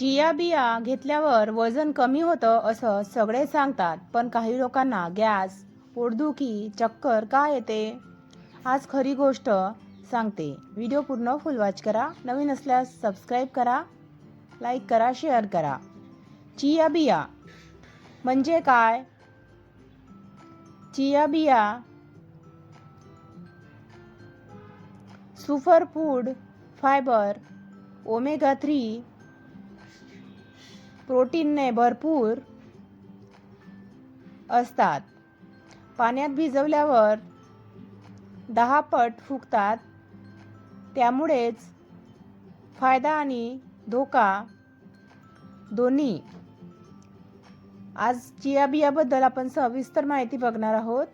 Chia बिया घेतल्यावर वजन कमी होतं असं सगळे सांगतात, पण काही लोकांना गॅस, पोटदुखी, चक्कर का येते? आज खरी गोष्ट सांगते. व्हिडिओ पूर्ण फुल वॉच करा. नवीन असल्यास सबस्क्राईब करा, लाईक करा, शेअर करा. चिया बिया म्हणजे काय? चिया बिया सुपर फूड, फायबर, ओमेगा 3, प्रोटीनने भरपूर असतात. पाण्यात भिजवल्यावर 10 पट फुगतात. त्यामुळेच फायदा आणि धोका दोन्ही. आज चिया बियाबद्दल आपण सविस्तर माहिती बघणार आहोत.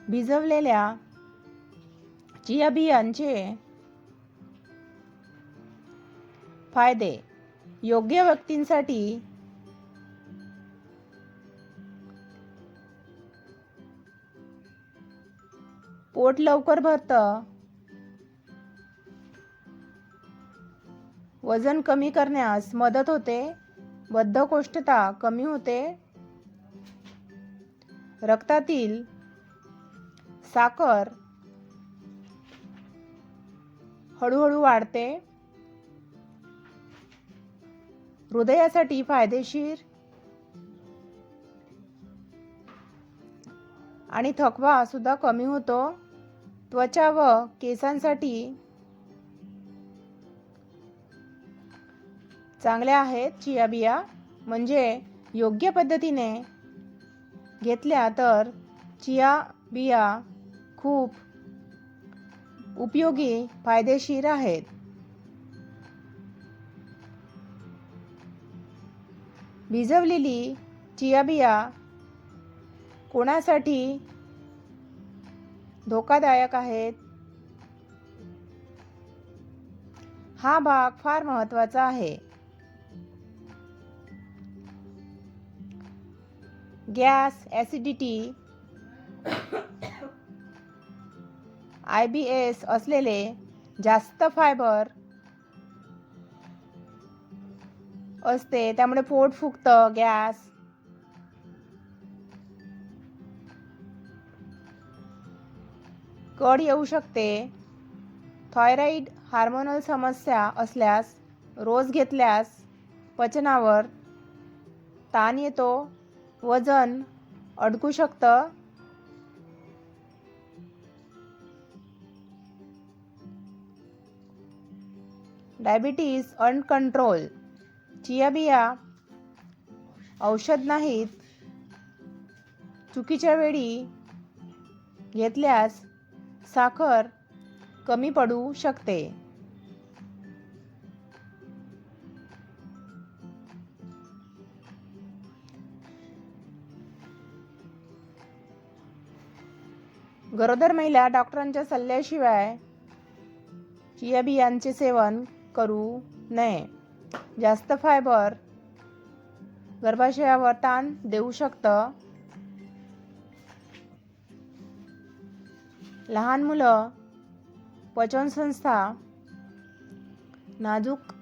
भिजवलेल्या चिया बियांचे फायदे. योग्य व्यक्तींसाठी पोट लवकर भरतं, वजन कमी करण्यास मदत होते, बद्धकोष्ठता कमी होते, रक्तातील साखर हळूहळू वाढते, हृदयासाठी फायदेशीर आणि थकवा सुद्धा कमी होतो. त्वचा व केसांसाठी चांगल्या आहेत चिया बिया. म्हणजे योग्य पद्धतीने घेतल्या तर चिया बिया खूप उपयोगी, फायदेशीर आहेत. भिजवलेली चिया बिया कोणासाठी धोकादायक आहेत? हा भाग फार महत्त्वाचा आहे. गॅस, ॲसिडिटी, IBS असलेले, जास्त फायबर असते त्यामुळे पोट फुगतं, गॅस, कड येऊ शकते, थायरॉईड, हार्मोनल समस्या असल्यास रोज घेतल्यास पचनावर ताण येतो, वजन अडकू शकतं, डायबिटीज अनकंट्रोल. चिया बिया औषध नाहीत. चुकीच्या वेळी घेतल्यास साखर कमी पडू शकते. गरोदर महिला डॉक्टरांच्या सल्ल्याशिवाय चिया बियांचे सेवन करू नये. जास्त फायबर गर्भाशयावर ताण देऊ शकतं. लहान मुलं, पचनसंस्था नाजूक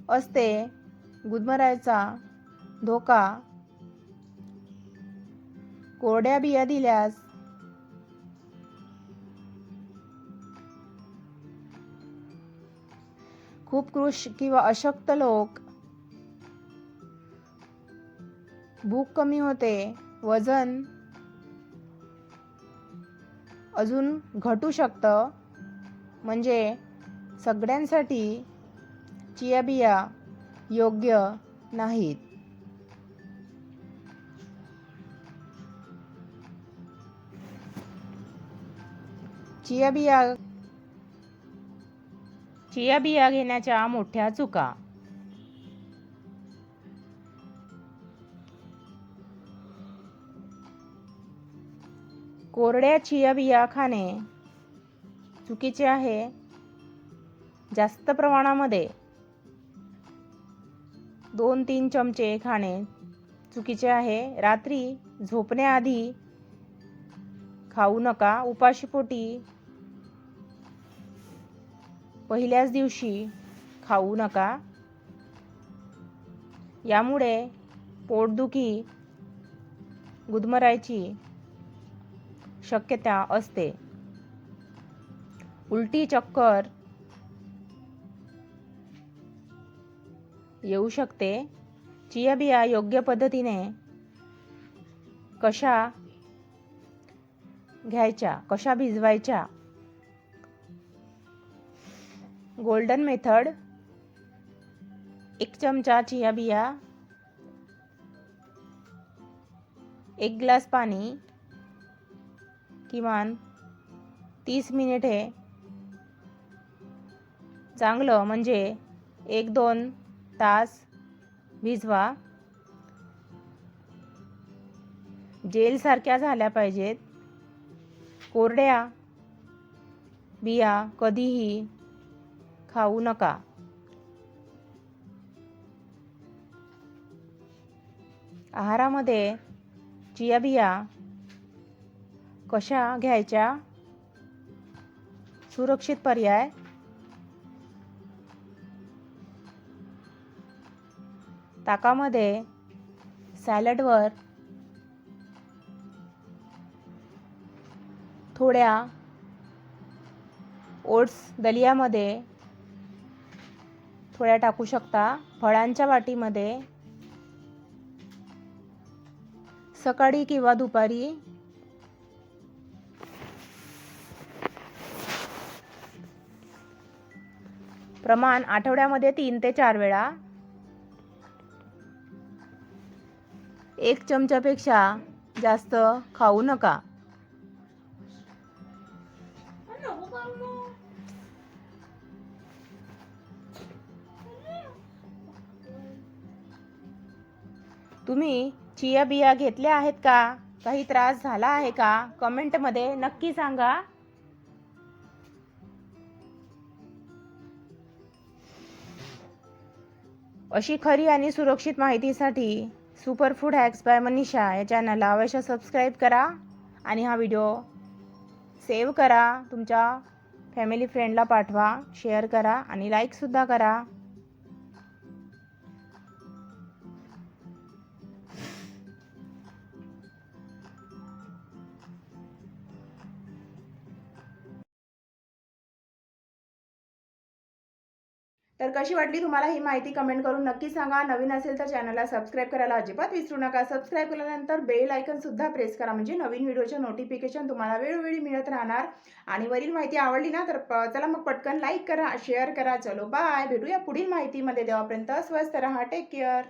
असते, गुदमरायचा धोका. कोरड्या बिया दिल्यास खूप कृश किंवा अशक्त लोक, भूक कमी होते, वजन अजून घटू शकतं. म्हणजे सगळ्यांसाठी चिया बिया योग्य नाहीत. चिया बिया घेण्याच्या मोठ्या चुका. कोरड्या चिया बिया खाणे चुकीचे आहे. जास्त प्रमाणामध्ये 2-3 चमचे खाणे चुकीचे आहे. रात्री झोपण्याआधी खाऊ नका. उपाशीपोटी पहिल्याच दिवशी खाऊ नका. यामुळे पोटदुखी गुदमरायची शक्यता असते. उलटी, चक्कर येऊ शकते. चिया बिया योग्य पद्धतीने कशा घ्यायच्या, कशा भिजवायच्या? Golden method. 1 चमचा चिया बिया, 1 ग्लास पाणी, किमान 30 मिनिटे चांगलं म्हणजे 1-2 तास भिजवा. जेलसारख्या झाल्या पाहिजेत. कोरड्या बिया कधीही खाऊ नका. आहारामध्ये चिया बिया कशा घ्यायच्या? सुरक्षित पर्याय. ताकामध्ये, सॅलडवर, थोड्या ओट्स दलियामध्ये थोड्या टाकू शकता. फळांच्या वाटीमध्ये सकाळी किंवा दुपारी प्रमाण आठवड्यामध्ये 3 ते 4 वेळा. 1 चमच्यापेक्षा जास्त खाऊ नका. तुम्ही चिया बिया घेतल्या आहेत का? काही त्रास झाला आहे का? कमेंटमध्ये नक्की सांगा. अशी खरी आणि सुरक्षित माहितीसाठी super food hacks by Manisha या चॅनलला अवश्य सबस्क्राईब करा आणि हा व्हिडिओ सेव्ह करा. तुमच्या फॅमिली फ्रेंडला पाठवा, शेअर करा आणि लाईकसुद्धा करा. तर कशी वाटली तुम्हाला ही माहिती कमेंट करून नक्की सांगा. नवीन असेल तर चॅनलला सबस्क्राईब करायला अजिबात विसरू नका. सबस्क्राईब केल्यानंतर बेल आयकन सुद्धा प्रेस करा म्हणजे नवीन व्हिडिओचे नोटिफिकेशन तुम्हाला वेळोवेळी मिळत राहणार. आणि वरील माहिती आवडली ना तर चला मग पटकन लाईक करा, शेअर करा. चलो बाय, भेटूया पुढील माहितीमध्ये. तेव्हापर्यंत स्वस्त रहा. Take care.